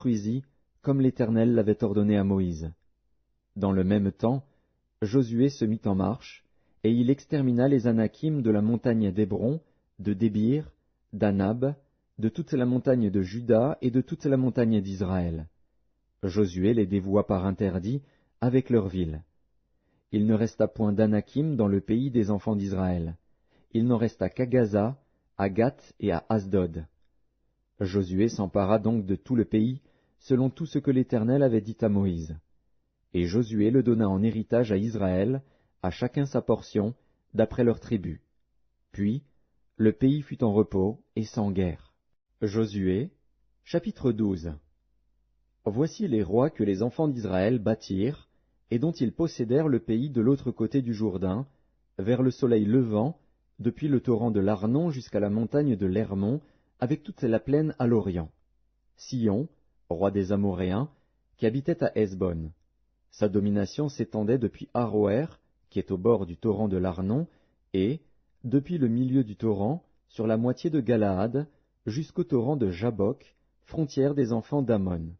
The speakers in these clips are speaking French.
construisit comme l'Éternel l'avait ordonné à Moïse. Dans le même temps, Josué se mit en marche, et il extermina les Anakim de la montagne d'Hébron, de Débir, d'Anab, de toute la montagne de Juda et de toute la montagne d'Israël. Josué les dévoua par interdit avec leurs villes. Il ne resta point d'Anakim dans le pays des enfants d'Israël. Il n'en resta qu'à Gaza, à Gath et à Asdod. Josué s'empara donc de tout le pays, selon tout ce que l'Éternel avait dit à Moïse. Et Josué le donna en héritage à Israël, à chacun sa portion, d'après leurs tribus. Puis, le pays fut en repos et sans guerre. Josué, chapitre 12. Voici les rois que les enfants d'Israël bâtirent, et dont ils possédèrent le pays de l'autre côté du Jourdain, vers le soleil levant, depuis le torrent de l'Arnon jusqu'à la montagne de l'Hermon, avec toute la plaine à l'orient. Sion, roi des Amoréens, qui habitait à Hesbon. Sa domination s'étendait depuis Aroër, qui est au bord du torrent de l'Arnon, et, depuis le milieu du torrent, sur la moitié de Galaad, jusqu'au torrent de Jabbok, frontière des enfants d'Ammon.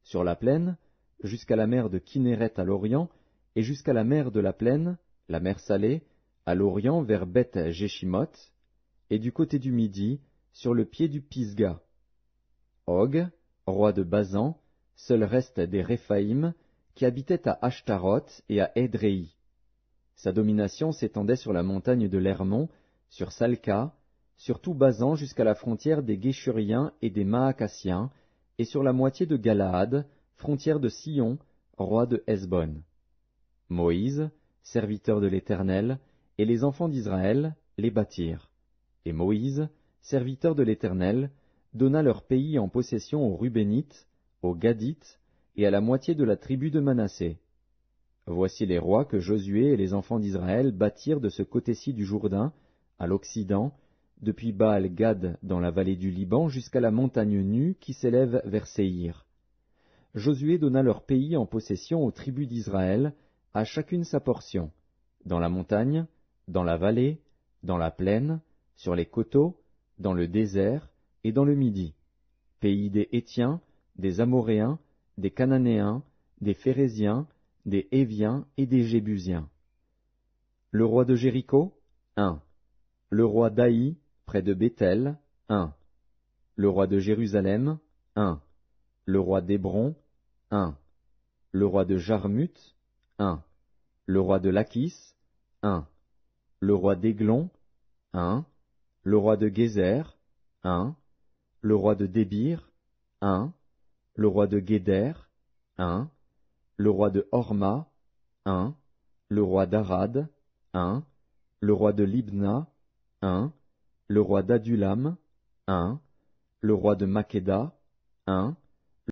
Sur la plaine, jusqu'à la mer de Kinneret à l'orient, et jusqu'à la mer de la plaine, la mer Salée, à l'orient vers Beth-Jéchimoth, et du côté du midi, sur le pied du Pisga. Og, roi de Basan, seul reste des Réphaïm, qui habitait à Ashtaroth et à Édréi. Sa domination s'étendait sur la montagne de l'Hermon, sur Salca, sur tout Basan jusqu'à la frontière des Guéshuriens et des Maacassiens, et sur la moitié de Galaad, frontière de Sion, roi de Hesbon. Moïse, serviteur de l'Éternel, et les enfants d'Israël les bâtirent. Et Moïse, serviteur de l'Éternel, donna leur pays en possession aux Rubénites, aux Gadites, et à la moitié de la tribu de Manassé. Voici les rois que Josué et les enfants d'Israël bâtirent de ce côté-ci du Jourdain, à l'Occident, depuis Baal-Gad dans la vallée du Liban jusqu'à la montagne nue qui s'élève vers Séhir. Josué donna leur pays en possession aux tribus d'Israël, à chacune sa portion, dans la montagne, dans la vallée, dans la plaine, sur les coteaux, dans le désert et dans le Midi, pays des Hétiens, des Amoréens, des Cananéens, des Phéréziens, des Héviens et des Jébusiens. Le roi de Jéricho, 1. Le roi d'Aï, près de Béthel, 1. Le roi de Jérusalem, 1. Le roi d'Hébron, 1. Le roi de Jarmuth, 1. Le roi de Lachis, 1. Le roi d'Églon, 1. Le roi de Gézer, 1. Le roi de Débir, 1. Le roi de Guéder, 1. Le roi de Horma, 1. Le roi d'Arad, 1. Le roi de Libna, 1. Le roi d'Adulam, 1. Le roi de Makeda, 1.